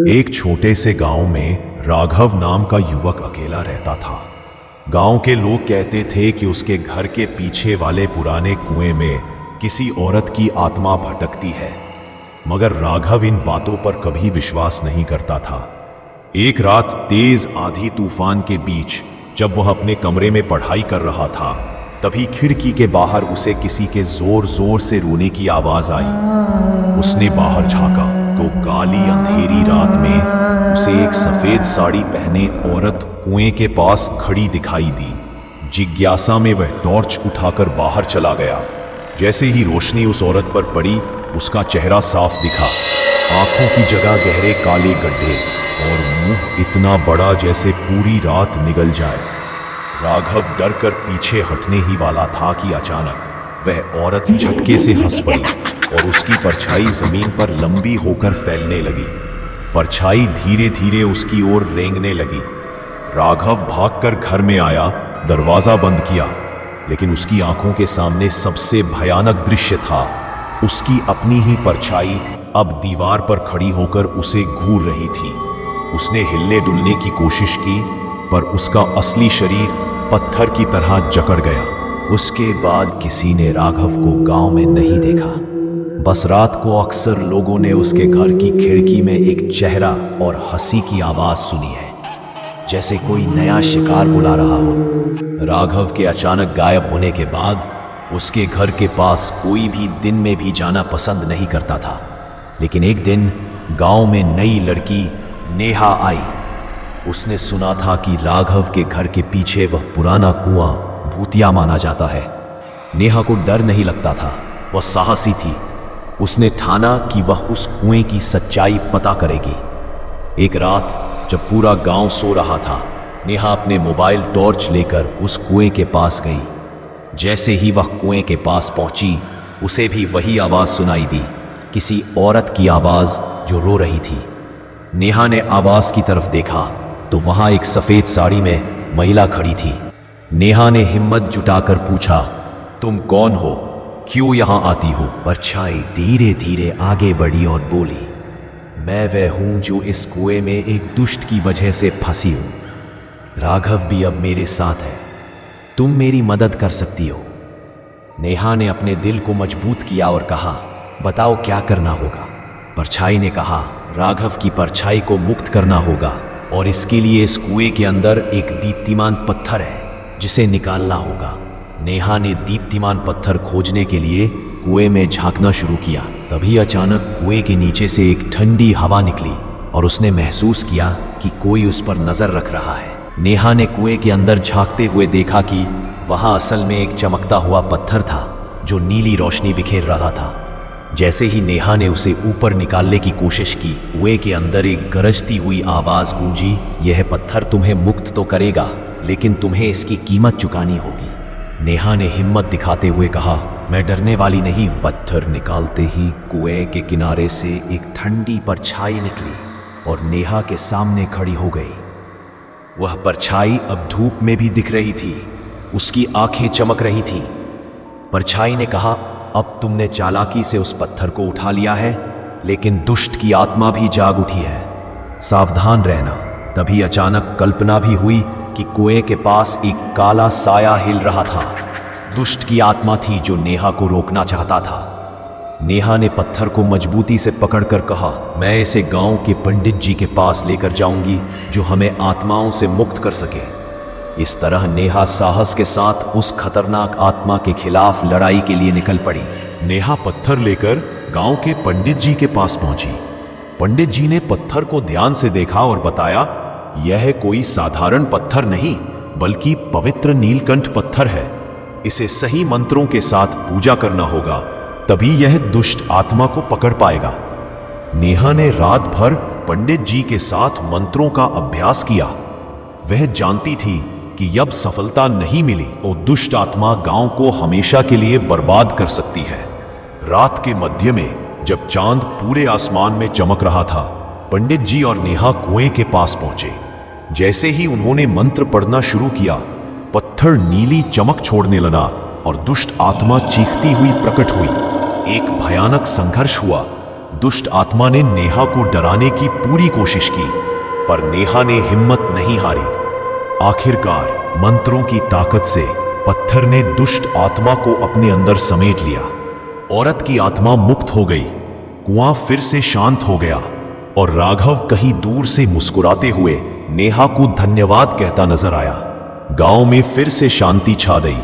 एक छोटे से गांव में राघव नाम का युवक अकेला रहता था। गांव के लोग कहते थे कि उसके घर के पीछे वाले पुराने कुएं में किसी औरत की आत्मा भटकती है, मगर राघव इन बातों पर कभी विश्वास नहीं करता था। एक रात तेज आंधी तूफान के बीच जब वह अपने कमरे में पढ़ाई कर रहा था, तभी खिड़की के बाहर उसे किसी के जोर जोर से रोने की आवाज आई। उसने बाहर झांका तो काली अंधेरी रात में उसे एक सफेद साड़ी पहने औरत कुएं के पास खड़ी दिखाई दी। जिज्ञासा में वह टॉर्च उठाकर बाहर चला गया। जैसे ही रोशनी उस औरत पर पड़ी, उसका चेहरा साफ दिखा। आंखों की जगह गहरे काले गड्ढे और मुंह इतना बड़ा जैसे पूरी रात निगल जाए। राघव डर कर पीछे हटने ही वाला था कि अचानक वह औरत झटके से हंस पड़ी और उसकी परछाई जमीन पर लंबी होकर फैलने लगी। परछाई धीरे धीरे उसकी ओर रेंगने लगी। राघव भागकर घर में आया, दरवाजा बंद किया, लेकिन उसकी आंखों के सामने सबसे भयानक दृश्य था। उसकी अपनी ही परछाई अब दीवार पर खड़ी होकर उसे घूर रही थी। उसने हिलने डुलने की कोशिश की, पर उसका असली शरीर पत्थर की तरह जकड़ गया। उसके बाद किसी ने राघव को गांव में नहीं देखा। बस रात को अक्सर लोगों ने उसके घर की खिड़की में एक चेहरा और हंसी की आवाज सुनी है, जैसे कोई नया शिकार बुला रहा हो। राघव के अचानक गायब होने के बाद उसके घर के पास कोई भी दिन में भी जाना पसंद नहीं करता था। लेकिन एक दिन गांव में नई लड़की नेहा आई। उसने सुना था कि राघव के घर के पीछे वह पुराना कुआं भूतिया माना जाता है। नेहा को डर नहीं लगता था, वह साहसी थी। उसने ठाना कि वह उस कुएं की सच्चाई पता करेगी। एक रात जब पूरा गांव सो रहा था, नेहा अपने मोबाइल टॉर्च लेकर उस कुएं के पास गई। जैसे ही वह कुएं के पास पहुंची, उसे भी वही आवाज सुनाई दी, किसी औरत की आवाज जो रो रही थी। नेहा ने आवाज की तरफ देखा तो वहां एक सफेद साड़ी में महिला खड़ी थी। नेहा ने हिम्मत जुटाकर पूछा, तुम कौन हो? क्यों यहां आती हो? परछाई धीरे धीरे आगे बढ़ी और बोली, मैं वह हूं जो इस कुएं में एक दुष्ट की वजह से फंसी हूं। राघव भी अब मेरे साथ है, तुम मेरी मदद कर सकती हो। नेहा ने अपने दिल को मजबूत किया और कहा, बताओ क्या करना होगा? परछाई ने कहा, राघव की परछाई को मुक्त करना होगा और इसके लिए इस कुएं के अंदर एक दीप्तिमान पत्थर है जिसे निकालना होगा। नेहा ने दीप्तिमान पत्थर खोजने के लिए कुएं में झांकना शुरू किया। तभी अचानक कुएं के नीचे से एक ठंडी हवा निकली और उसने महसूस किया कि कोई उस पर नजर रख रहा है। नेहा ने कुएं के अंदर झांकते हुए देखा कि वहां असल में एक चमकता हुआ पत्थर था जो नीली रोशनी बिखेर रहा था। जैसे ही नेहा ने उसे ऊपर निकालने की कोशिश की, कुएं के अंदर एक गरजती हुई आवाज गूंजी, यह पत्थर तुम्हें मुक्त तो करेगा, लेकिन तुम्हें इसकी कीमत चुकानी होगी। नेहा ने हिम्मत दिखाते हुए कहा, मैं डरने वाली नहीं हूं। पत्थर निकालते ही कुएं के किनारे से एक ठंडी परछाई निकली और नेहा के सामने खड़ी हो गई। वह परछाई अब धूप में भी दिख रही थी, उसकी आंखें चमक रही थीं। परछाई ने कहा, अब तुमने चालाकी से उस पत्थर को उठा लिया है, लेकिन दुष्ट की आत्मा भी जाग उठी है, सावधान रहना। तभी अचानक कल्पना भी हुई कि कुएं के पास एक काला साया हिल रहा था। दुष्ट की आत्मा थी जो नेहा को रोकना चाहता था। नेहा ने पत्थर को मजबूती से पकड़कर कहा, मैं इसे गांव के पंडित जी के पास लेकर जाऊंगी जो हमें आत्माओं से मुक्त कर सके। इस तरह नेहा साहस के साथ उस खतरनाक आत्मा के खिलाफ लड़ाई के लिए निकल पड़ी। नेहा पत्थर लेकर गांव के पंडित जी के पास पहुंची। पंडित जी ने पत्थर को ध्यान से देखा और बताया, यह कोई साधारण पत्थर नहीं, बल्कि पवित्र नीलकंठ पत्थर है। इसे सही मंत्रों के साथ पूजा करना होगा, तभी यह दुष्ट आत्मा को पकड़ पाएगा। नेहा ने रात भर पंडित जी के साथ मंत्रों का अभ्यास किया। वह जानती थी कि जब सफलता नहीं मिली तो दुष्ट आत्मा गांव को हमेशा के लिए बर्बाद कर सकती है। रात के मध्य में जब चांद पूरे आसमान में चमक रहा था, पंडित जी और नेहा कुएं के पास पहुंचे। जैसे ही उन्होंने मंत्र पढ़ना शुरू किया, पत्थर नीली चमक छोड़ने लगा और दुष्ट आत्मा चीखती हुई प्रकट हुई। एक भयानक संघर्ष हुआ। दुष्ट आत्मा ने नेहा को डराने की पूरी कोशिश की, पर नेहा ने हिम्मत नहीं हारी। आखिरकार मंत्रों की ताकत से पत्थर ने दुष्ट आत्मा को अपने अंदर समेट लिया। औरत की आत्मा मुक्त हो गई, कुआं फिर से शांत हो गया और राघव कहीं दूर से मुस्कुराते हुए नेहा को धन्यवाद कहता नजर आया। गांव में फिर से शांति छा गई।